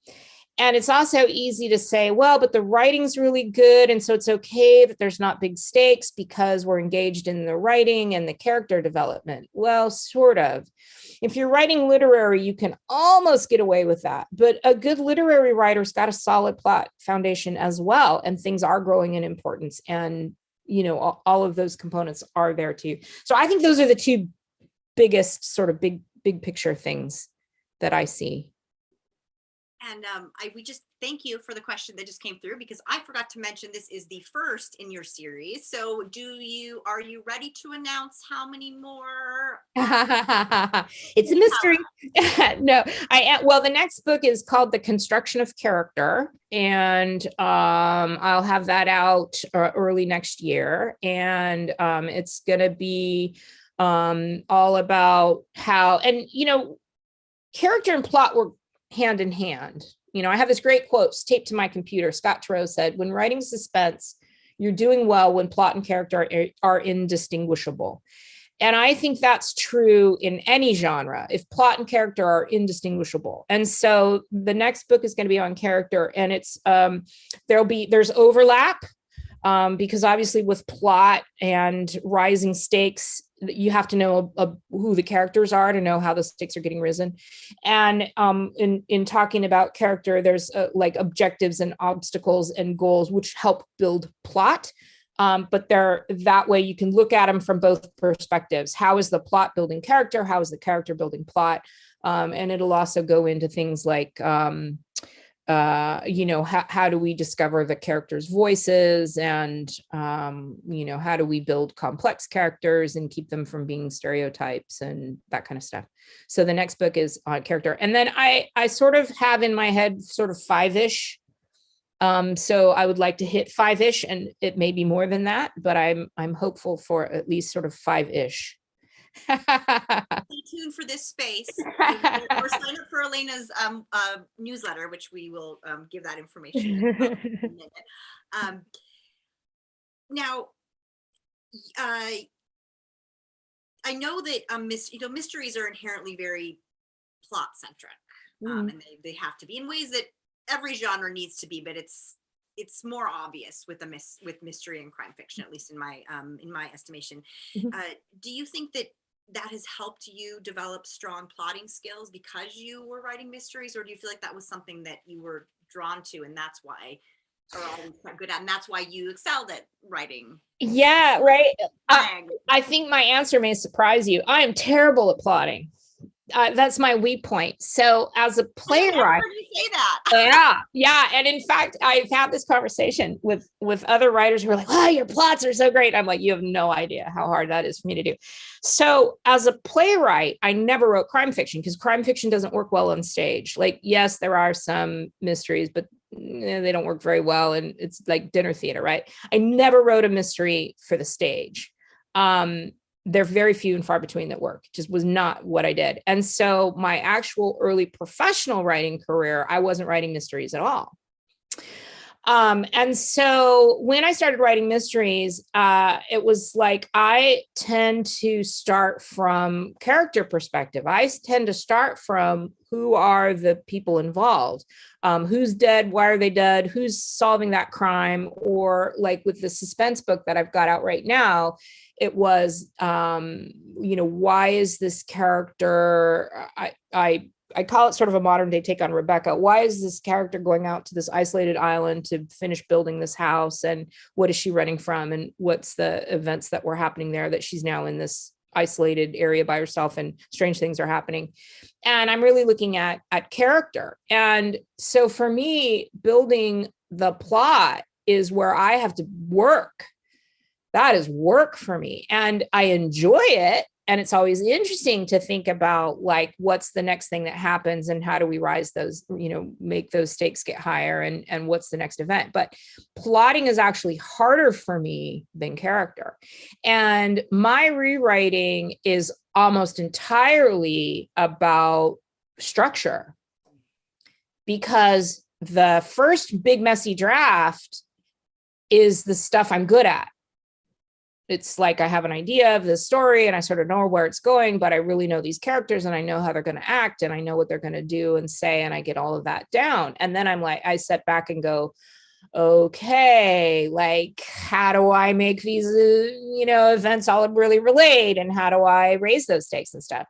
S1: And it's also easy to say, well, but the writing's really good, and so it's okay that there's not big stakes because we're engaged in the writing and the character development. Well, sort of. If you're writing literary, you can almost get away with that. But a good literary writer's got a solid plot foundation as well, and things are growing in importance. And, all of those components are there too. So I think those are the two biggest sort of big picture things that I see.
S2: And we just thank you for the question that just came through, because I forgot to mention this is the first in your series. So are you ready to announce how many more?
S1: It's a mystery. No, well, the next book is called The Construction of Character, and I'll have that out early next year. And it's going to be all about how, and, character and plot work hand in hand. I have this great quote taped to my computer. Scott Turow said, when writing suspense, you're doing well when plot and character are indistinguishable. And I think that's true in any genre, if plot and character are indistinguishable. And so the next book is going to be on character, and it's there's overlap, because obviously with plot and rising stakes, you have to know who the characters are to know how the stakes are getting risen. And in talking about character, there's like objectives and obstacles and goals, which help build plot. But that way you can look at them from both perspectives. How is the plot building character? How is the character building plot? And it'll also go into things like how do we discover the characters' voices, and how do we build complex characters and keep them from being stereotypes and that kind of stuff. So the next book is on character, and then I sort of have in my head sort of 5-ish. So I would like to hit 5-ish, and it may be more than that, but I'm hopeful for at least sort of 5-ish.
S2: Stay tuned for this space, or sign up for Elena's newsletter, which we will give that information in a minute. Now, I know that mysteries are inherently very plot centric, and they have to be in ways that every genre needs to be, but it's more obvious with mystery and crime fiction, at least in my estimation. Do you think that has helped you develop strong plotting skills because you were writing mysteries, or do you feel like that was something that you were drawn to and that's why, or always quite good at, and that's why you excelled at writing?
S1: Yeah, right. I think my answer may surprise you. I am terrible at plotting. That's my weak point. So as a playwright,
S2: I heard you say that.
S1: yeah. And in fact, I've had this conversation with other writers who are like, "Oh, your plots are so great." I'm like, "You have no idea how hard that is for me to do." So as a playwright, I never wrote crime fiction because crime fiction doesn't work well on stage. Like, yes, there are some mysteries, but they don't work very well, and it's like dinner theater, right? I never wrote a mystery for the stage. They're very few and far between that work. Just was not what I did. And so my actual early professional writing career, I wasn't writing mysteries at all. And so when I started writing mysteries, it was like, I tend to start from character perspective. I tend to start from who are the people involved, who's dead, why are they dead, who's solving that crime, or like with the suspense book that I've got out right now, it was, why is this character, I call it sort of a modern day take on Rebecca. Why is this character going out to this isolated island to finish building this house? And what is she running from? And what's the events that were happening there that she's now in this isolated area by herself and strange things are happening? And I'm really looking at character. And so for me, building the plot is where I have to work. That is work for me. And I enjoy it. And it's always interesting to think about, like, what's the next thing that happens and how do we rise those, make those stakes get higher, and what's the next event. But plotting is actually harder for me than character. And my rewriting is almost entirely about structure, because the first big messy draft is the stuff I'm good at. It's like I have an idea of the story and I sort of know where it's going, but I really know these characters and I know how they're going to act and I know what they're going to do and say, and I get all of that down. And then I'm like, I sit back and go, okay, like, how do I make these, events all really relate, and how do I raise those stakes and stuff?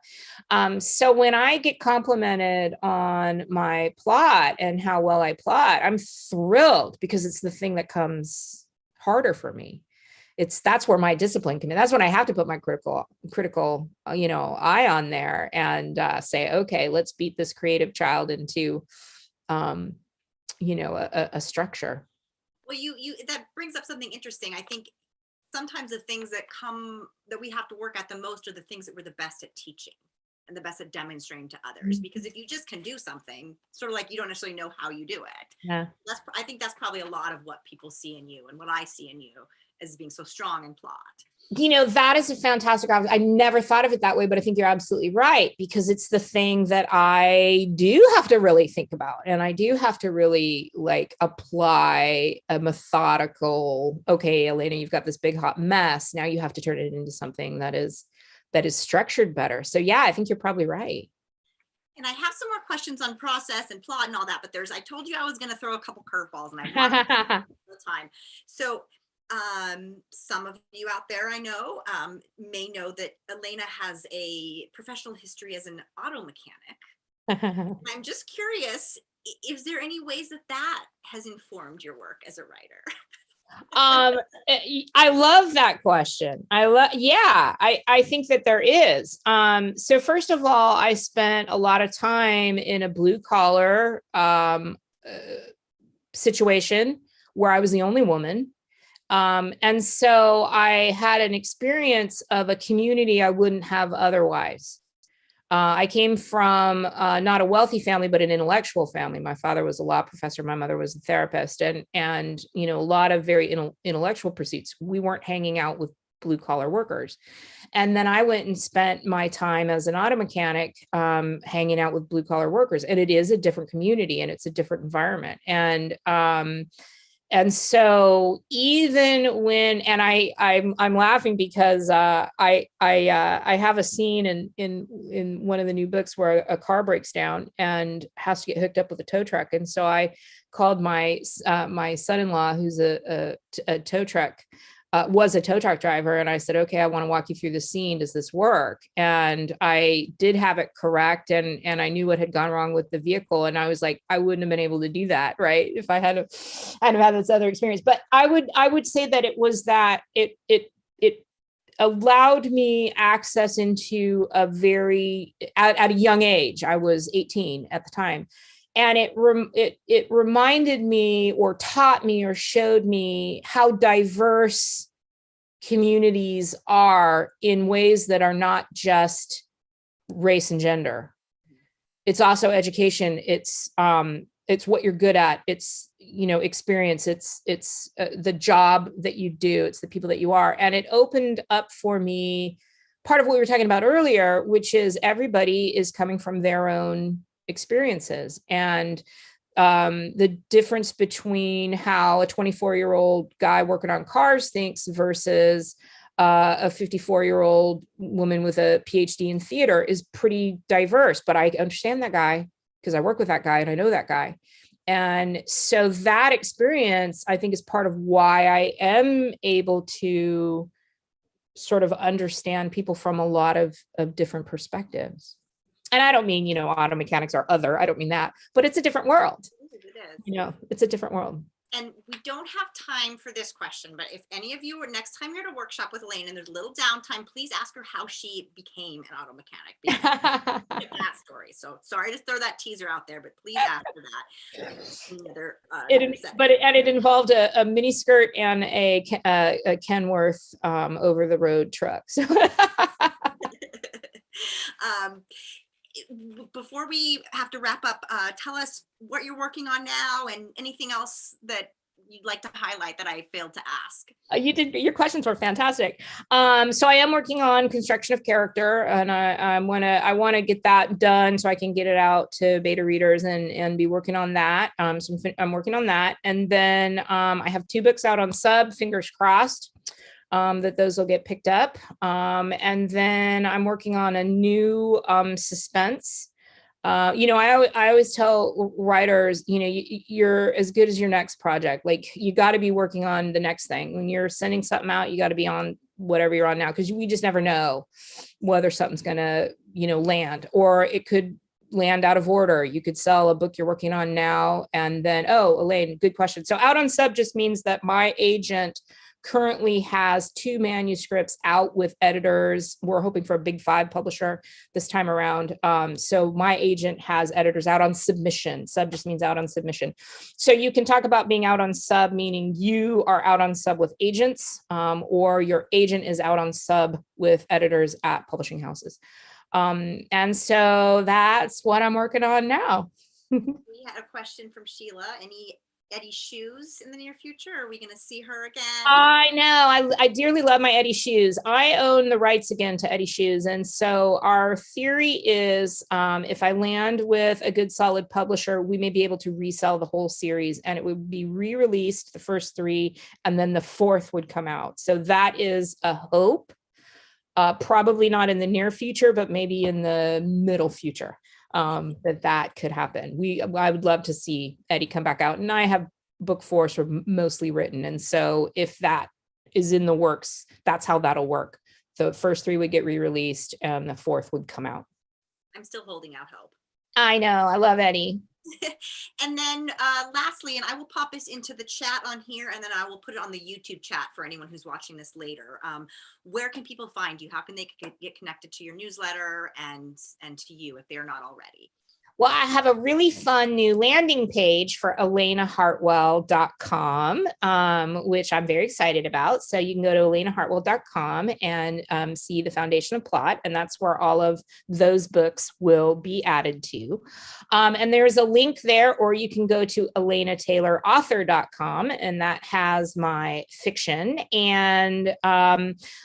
S1: So when I get complimented on my plot and how well I plot, I'm thrilled, because it's the thing that comes harder for me. That's where my discipline can be. That's when I have to put my critical, eye on there and say, okay, let's beat this creative child into, a structure.
S2: Well, you that brings up something interesting. I think sometimes the things that we have to work at the most are the things that we're the best at teaching and the best at demonstrating to others. Because if you just can do something, sort of like, you don't necessarily know how you do it.
S1: Yeah.
S2: I think that's probably a lot of what people see in you and what I see in you as being so strong in plot.
S1: That is a fantastic option. I never thought of it that way, but I think you're absolutely right, because it's the thing that I do have to really think about. And I do have to really apply a methodical, okay, Elena, you've got this big hot mess. Now you have to turn it into something that is structured better. So yeah, I think you're probably right.
S2: And I have some more questions on process and plot and all that, but I told you I was going to throw a couple curveballs, and I want the time. So some of you out there, I know, may know that Elena has a professional history as an auto mechanic. I'm just curious, is there any ways that has informed your work as a writer?
S1: I love that question. I think that there is. So first of all, I spent a lot of time in a blue collar situation where I was the only woman. And so I had an experience of a community I wouldn't have otherwise. I came from not a wealthy family, but an intellectual family. My father was a law professor. My mother was a therapist, and you know, a lot of very intellectual pursuits. We weren't hanging out with blue collar workers. And then I went and spent my time as an auto mechanic, hanging out with blue collar workers. And it is a different community and it's a different environment. And so even when, and I'm laughing because I have a scene in one of the new books where a car breaks down and has to get hooked up with a tow truck. And so I called my son-in-law, who's a tow truck, was a tow truck driver. And I said, okay, I want to walk you through the scene. Does this work? And I did have it correct. And I knew what had gone wrong with the vehicle. And I was like, I wouldn't have been able to do that. Right. If I hadn't had this other experience. But I would say that it was that it allowed me access into a very, at a young age. I was 18 at the time. And it reminded me or taught me or showed me how diverse communities are in ways that are not just race and gender. It's also education. It's what you're good at. It's, you know, experience. It's the job that you do. It's the people that you are. And it opened up for me part of what we were talking about earlier, which is everybody is coming from their own experiences, and the difference between how a 24-year-old guy working on cars thinks versus a 54-year-old woman with a PhD in theater is pretty diverse. But I understand that guy because I work with that guy and I know that guy. And so that experience, I think, is part of why I am able to sort of understand people from a lot of different perspectives. And I don't mean, you know, auto mechanics are other. I don't mean that, but it's a different world.
S2: It is.
S1: You know, it's a different world.
S2: And we don't have time for this question, but if any of you are next time you're at a workshop with Elena and there's a little downtime, please ask her how she became an auto mechanic. Get that story. So sorry to throw that teaser out there, but please ask her that.
S1: It involved a mini skirt and a Kenworth over the road truck. So.
S2: Before we have to wrap up, tell us what you're working on now and anything else that you'd like to highlight that I failed to ask.
S1: You did. Your questions were fantastic. So I am working on construction of character, and I want to get that done so I can get it out to beta readers and be working on that. So I'm working on that, and then I have 2 books out on sub. Fingers crossed. That those will get picked up. And then I'm working on a new suspense. You know, I always tell writers, you know, you're as good as your next project. Like, you got to be working on the next thing. When you're sending something out, you got to be on whatever you're on now, because we just never know whether something's going to, you know, land, or it could land out of order. You could sell a book you're working on now and then, oh, Elaine, good question. So out on sub just means that my agent currently has 2 manuscripts out with editors. We're hoping for a big 5 publisher this time around. So my agent has editors out on submission. Sub just means out on submission. So you can talk about being out on sub, meaning you are out on sub with agents, or your agent is out on sub with editors at publishing houses. And so that's what I'm working on now.
S2: We had a question from Sheila. Any Eddie shoes in the near future? Are we going to see her again?
S1: I know. I dearly love my Eddie shoes. I own the rights again to Eddie shoes. And so our theory is if I land with a good solid publisher, we may be able to resell the whole series, and it would be re-released, the first 3, and then the 4th would come out. So that is a hope. Probably not in the near future, but maybe in the middle future. That could happen. I would love to see Eddie come back out, and I have book 4 sort of mostly written. And so if that is in the works, that's how that'll work. The first 3 would get re-released and the 4th would come out.
S2: I'm still holding out hope.
S1: I know. I love Eddie.
S2: And then lastly, and I will pop this into the chat on here, and then I will put it on the YouTube chat for anyone who's watching this later. Where can people find you? How can they get connected to your newsletter and to you if they're not already?
S1: Well, I have a really fun new landing page for elenahartwell.com, which I'm very excited about. So you can go to elenahartwell.com and see the foundation of plot, and that's where all of those books will be added to. And there's a link there, or you can go to elenataylorauthor.com, and that has my fiction and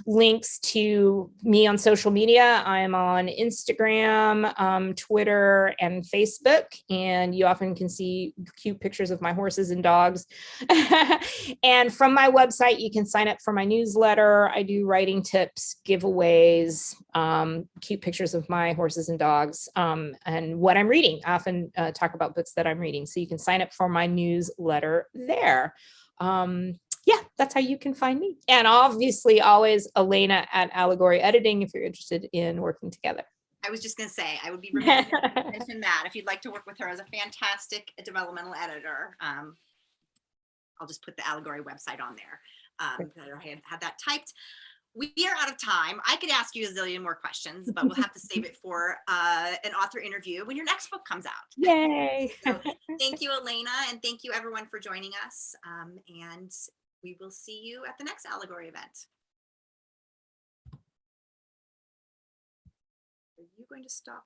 S1: links to me on social media. I'm on Instagram, Twitter, and Facebook, and you often can see cute pictures of my horses and dogs. And from my website, you can sign up for my newsletter. I do writing tips, giveaways, cute pictures of my horses and dogs, and what I'm reading. I often talk about books that I'm reading, so you can sign up for my newsletter there. Yeah, that's how you can find me. And obviously always Elena at Allegory Editing if you're interested in working together.
S2: I was just going to say, I would be remiss if I didn't mention that. If you'd like to work with her as a fantastic developmental editor, I'll just put the Allegory website on there. I had that typed. We are out of time. I could ask you a zillion more questions, but we'll have to save it for an author interview when your next book comes out.
S1: Yay.
S2: So thank you, Elena, and thank you everyone for joining us. And we will see you at the next Allegory event. Are you going to stop?